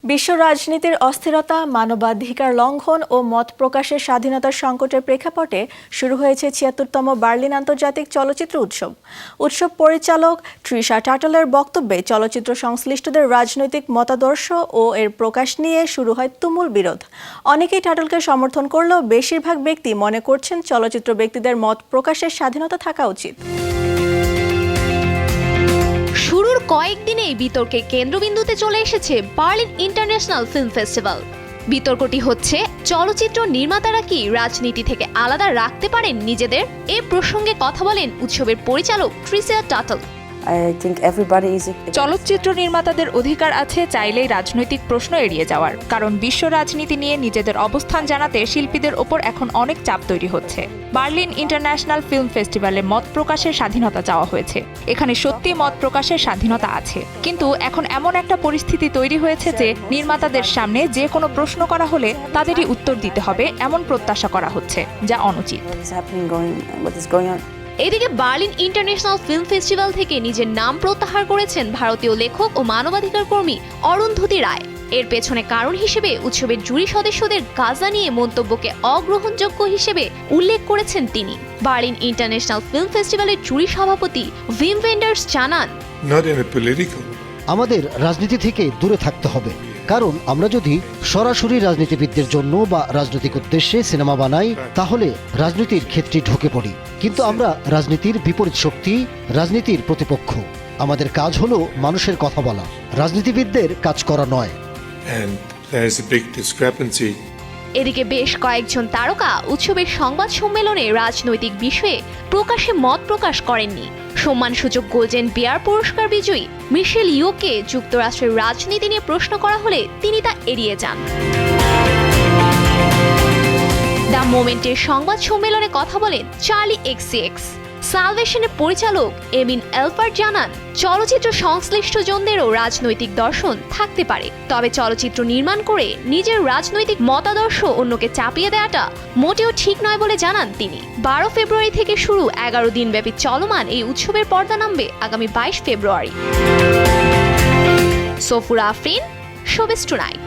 বিশ্ব রাজনীতির অস্থিরতা, মানবাধিকার লঙ্ঘন ও মত প্রকাশের স্বাধীনতার সংকটের প্রেক্ষাপটে শুরু হয়েছে ৭৬তম বার্লিন আন্তর্জাতিক চলচ্চিত্র উৎসব। উৎসব পরিচালক তৃষা টাটলের বক্তব্যে চলচ্চিত্র সংশ্লিষ্টদের রাজনৈতিক মতাদর্শ ও এর প্রকাশ নিয়ে শুরু হয় তুমুল বিরোধ। অনেকেই টাটলকে সমর্থন করলেও বেশিরভাগ ব্যক্তি মনে করছেন চলচ্চিত্র ব্যক্তিদের মত প্রকাশের স্বাধীনতা থাকা উচিত। শুরুর কয়েকদিনেই বিতর্কের কেন্দ্রবিন্দুতে চলে এসেছে বার্লিন ইন্টারন্যাশনাল ফিল্ম ফেস্টিভ্যাল। বিতর্কটি হচ্ছে, চলচ্চিত্র নির্মাতারা কি রাজনীতি থেকে আলাদা রাখতে পারেন নিজেদের? এ প্রসঙ্গে কথা বলেন উৎসবের পরিচালক তৃষা টাটল। চলচ্চিত্র নির্মাতাদের অধিকার আছে চাইলেই রাজনৈতিক প্রশ্ন এড়িয়ে যাওয়ার, কারণ বিশ্ব রাজনীতি নিয়ে নিজেদের অবস্থান জানাতে শিল্পীদের ওপর এখন অনেক চাপ তৈরি হচ্ছে। বার্লিন ইন্টারন্যাশনাল ফিল্ম ফেস্টিভ্যালে মত প্রকাশের স্বাধীনতা চাওয়া হয়েছে। এখানে সত্যি মত প্রকাশের স্বাধীনতা আছে, কিন্তু এখন এমন একটা পরিস্থিতি তৈরি হয়েছে যে নির্মাতাদের সামনে যে কোনো প্রশ্ন করা হলে তাদেরই উত্তর দিতে হবে এমন প্রত্যাশা করা হচ্ছে, যা অনুচিত। এদিকে বার্লিন ইন্টারন্যাশনাল ফিল্ম ফেস্টিভ্যাল থেকে নিজের নাম প্রত্যাহার করেছেন ভারতীয় লেখক ও মানবাধিকার কর্মী অরুন্ধতী রায়। এর পেছনে কারণ হিসেবে উৎসবের জুরি সদস্যদের গাজা নিয়ে মন্তব্যকে অগ্রহণযোগ্য হিসেবে উল্লেখ করেছেন তিনি। বার্লিন ইন্টারন্যাশনাল ফিল্ম ফেস্টিভ্যালের জুরি সভাপতি ভিম ভেন্ডার্স জানান, আমাদের রাজনীতি থেকে দূরে থাকতে হবে, কারণ আমরা যদি সরাসরি রাজনীতিবিদদের জন্য বা রাজনৈতিক উদ্দেশ্যে সিনেমা বানাই তাহলে রাজনীতির ক্ষেত্রে ঢুকে পড়ি। কিন্তু আমরা রাজনীতির বিপরীত শক্তি, রাজনীতির প্রতিপক্ষ। আমাদের কাজ হলো মানুষের কথা বলা, রাজনীতিবিদদের কাজ করা নয়। এদিকে বেশ কয়েকজন তারকা উৎসবের সংবাদ সম্মেলনে রাজনৈতিক বিষয়ে প্রকাশ্যে মত প্রকাশ করেননি। সম্মানসূচক গোল্ডেন বিয়ার পুরস্কার বিজয়ী মিশেল ইয়োকে যুক্তরাষ্ট্রের রাজনীতি নিয়ে প্রশ্ন করা হলে তিনি তা এড়িয়ে যান। দ্য মোমেন্টের সংবাদ সম্মেলনে কথা বলেন চার্লি এক্সিএক্স। সালভেশনের পরিচালক এমিন এলফার্ট জানান, চলচ্চিত্র সংশ্লিষ্টজনদেরও রাজনৈতিক দর্শন থাকতে পারে, তবে চলচ্চিত্র নির্মাণ করে নিজের রাজনৈতিক মতাদর্শ অন্যকে চাপিয়ে দেওয়াটা মোটেও ঠিক নয় বলে জানান তিনি। 12 ফেব্রুয়ারি থেকে শুরু 11 দিনব্যাপী চলমান এই উৎসবের পর্দা নামবে আগামী 22 ফেব্রুয়ারি। Safura Afrin, showbiz tonight.